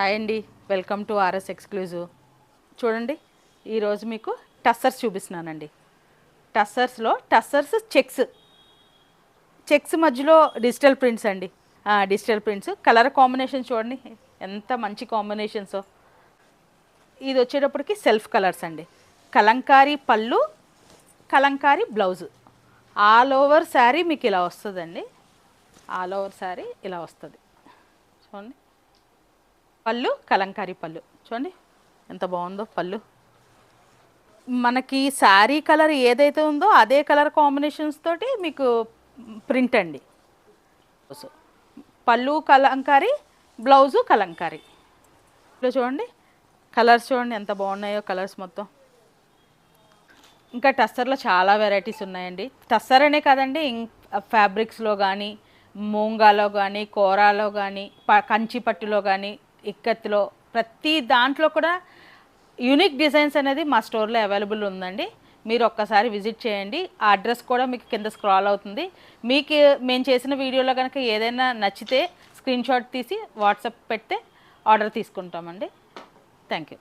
Hi అండి, welcome to RS exclusive. చూడండి, ఈరోజు మీకు టస్సర్స్ చూపిస్తున్నానండి. టస్సర్స్ చెక్స్ మధ్యలో డిజిటల్ ప్రింట్స్ అండి. డిజిటల్ ప్రింట్స్ కలర్ కాంబినేషన్ చూడండి ఎంత మంచి కాంబినేషన్సో. ఇది వచ్చేటప్పటికి సెల్ఫ్ కలర్స్ అండి. కలంకారీ పళ్ళు, Kalamkari blouse. All over sari మీకు ఇలా వస్తుందండి. ఆల్ ఓవర్ శారీ ఇలా వస్తుంది చూడండి. పళ్ళు కలంకారీ పళ్ళు చూడండి ఎంత బాగుందో. పళ్ళు మనకి శారీ కలర్ ఏదైతే ఉందో అదే కలర్ కాంబినేషన్స్ తోటి మీకు ప్రింట్ అండి. పళ్ళు కలంకారీ, బ్లౌజు కలంకారీ. ఇప్పుడు చూడండి కలర్స్ చూడండి ఎంత బాగున్నాయో కలర్స్ మొత్తం. ఇంకా టస్సర్లో చాలా వెరైటీస్ ఉన్నాయండి. టస్సర్ అనే కాదండి, ఫ్యాబ్రిక్స్లో కానీ, మూంగాలో కానీ, కోరాలో కానీ, కంచి పట్టులో కానీ, ఇక్కత్తులో ప్రతి దాంట్లో కూడా యూనిక్ డిజైన్స్ అనేది మా స్టోర్లో అవైలబుల్ ఉందండి. మీరు ఒక్కసారి విజిట్ చేయండి. ఆ అడ్రస్ కూడా మీకు కింద స్క్రాల్ అవుతుంది. మీకు మేము చేసిన వీడియోలో కనుక ఏదైనా నచ్చితే స్క్రీన్ షాట్ తీసి వాట్సాప్ పెడితే ఆర్డర్ తీసుకుంటామండి. Thank you.